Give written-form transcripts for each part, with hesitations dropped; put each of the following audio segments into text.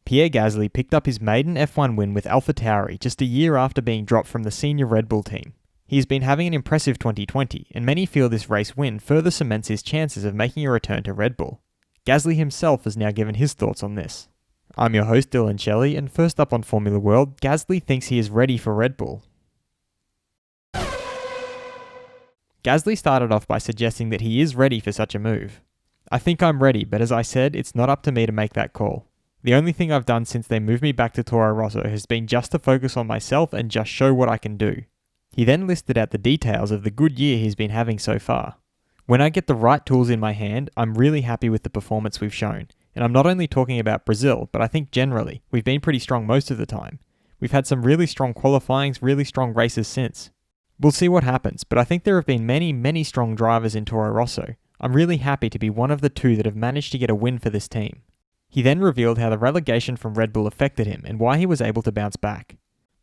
Pierre Gasly picked up his maiden F1 win with Alpha Tauri just a year after being dropped from the senior Red Bull team. He's been having an impressive 2020, and many feel this race win further cements his chances of making a return to Red Bull. Gasly himself has now given his thoughts on this. I'm your host Dylan Shelley, and first up on Formula World, Gasly thinks he is ready for Red Bull. Gasly started off by suggesting that he is ready for such a move. I think I'm ready, but as I said, it's not up to me to make that call. The only thing I've done since they moved me back to Toro Rosso has been just to focus on myself and just show what I can do. He then listed out the details of the good year he's been having so far. When I get the right tools in my hand, I'm really happy with the performance we've shown. And I'm not only talking about Brazil, but I think generally, we've been pretty strong most of the time. We've had some really strong qualifyings, really strong races since. We'll see what happens, but I think there have been many strong drivers in Toro Rosso. I'm really happy to be one of the two that have managed to get a win for this team. He then revealed how the relegation from Red Bull affected him and why he was able to bounce back.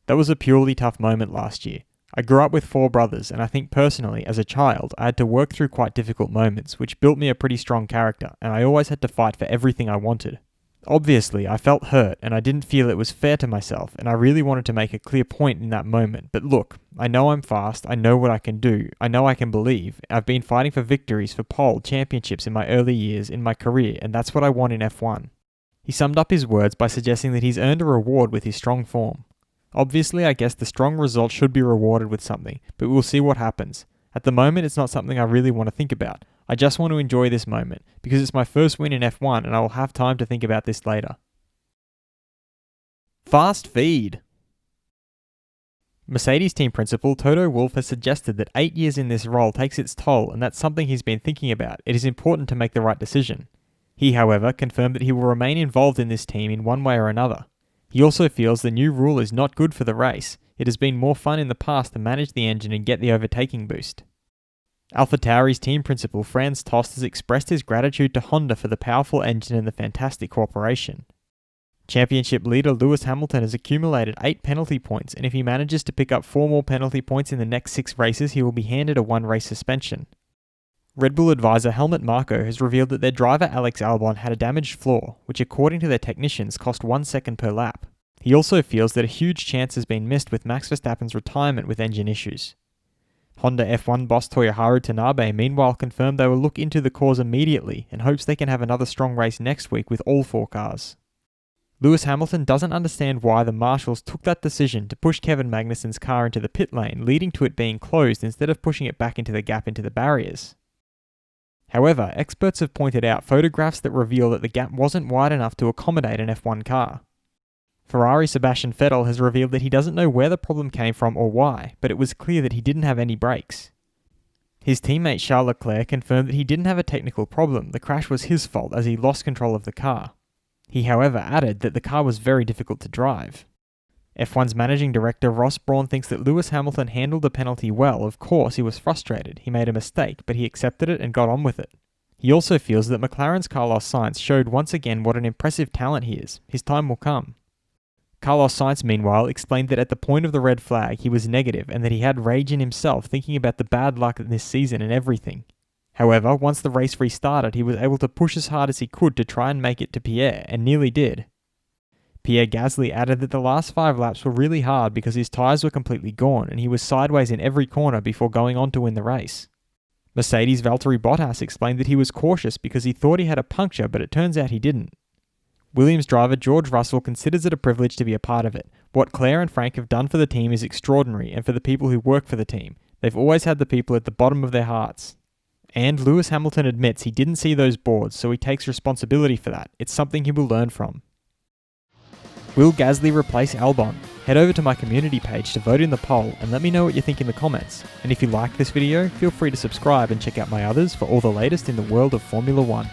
That was a purely tough moment last year. I grew up with 4 brothers, and I think personally, as a child, I had to work through quite difficult moments, which built me a pretty strong character, and I always had to fight for everything I wanted. Obviously, I felt hurt, and I didn't feel it was fair to myself, and I really wanted to make a clear point in that moment. But look, I know I'm fast, I know what I can do, I know I can believe. I've been fighting for victories for pole championships in my early years in my career, and that's what I want in F1. He summed up his words by suggesting that he's earned a reward with his strong form. Obviously, I guess the strong result should be rewarded with something, but we'll see what happens. At the moment, it's not something I really want to think about. I just want to enjoy this moment, because it's my first win in F1 and I will have time to think about this later. Fast feed! Mercedes team principal Toto Wolff has suggested that 8 years in this role takes its toll, and that's something he's been thinking about. It is important to make the right decision. He, however, confirmed that he will remain involved in this team in one way or another. He also feels the new rule is not good for the race. It has been more fun in the past to manage the engine and get the overtaking boost. Alpha Tauri's team principal Franz Tost has expressed his gratitude to Honda for the powerful engine and the fantastic cooperation. Championship leader Lewis Hamilton has accumulated 8 penalty points, and if he manages to pick up 4 more penalty points in the next 6 races, he will be handed a 1-race suspension. Red Bull advisor Helmut Marko has revealed that their driver Alex Albon had a damaged floor, which according to their technicians cost 1 second per lap. He also feels that a huge chance has been missed with Max Verstappen's retirement with engine issues. Honda F1 boss Toyoharu Tanabe meanwhile confirmed they will look into the cause immediately and hopes they can have another strong race next week with all 4 cars. Lewis Hamilton doesn't understand why the marshals took that decision to push Kevin Magnussen's car into the pit lane, leading to it being closed instead of pushing it back into the gap into the barriers. However, experts have pointed out photographs that reveal that the gap wasn't wide enough to accommodate an F1 car. Ferrari Sebastian Vettel has revealed that he doesn't know where the problem came from or why, but it was clear that he didn't have any brakes. His teammate Charles Leclerc confirmed that he didn't have a technical problem, the crash was his fault as he lost control of the car. He however added that the car was very difficult to drive. F1's managing director Ross Brawn thinks that Lewis Hamilton handled the penalty well. Of course, he was frustrated, he made a mistake, but he accepted it and got on with it. He also feels that McLaren's Carlos Sainz showed once again what an impressive talent he is. His time will come. Carlos Sainz, meanwhile, explained that at the point of the red flag, he was negative and that he had rage in himself thinking about the bad luck in this season and everything. However, once the race restarted, he was able to push as hard as he could to try and make it to Pierre, and nearly did. Pierre Gasly added that the last 5 laps were really hard because his tyres were completely gone and he was sideways in every corner before going on to win the race. Mercedes' Valtteri Bottas explained that he was cautious because he thought he had a puncture, but it turns out he didn't. Williams driver George Russell considers it a privilege to be a part of it. What Claire and Frank have done for the team is extraordinary, and for the people who work for the team. They've always had the people at the bottom of their hearts. And Lewis Hamilton admits he didn't see those boards, so he takes responsibility for that. It's something he will learn from. Will Gasly replace Albon? Head over to my community page to vote in the poll and let me know what you think in the comments. And if you like this video, feel free to subscribe and check out my others for all the latest in the world of Formula 1.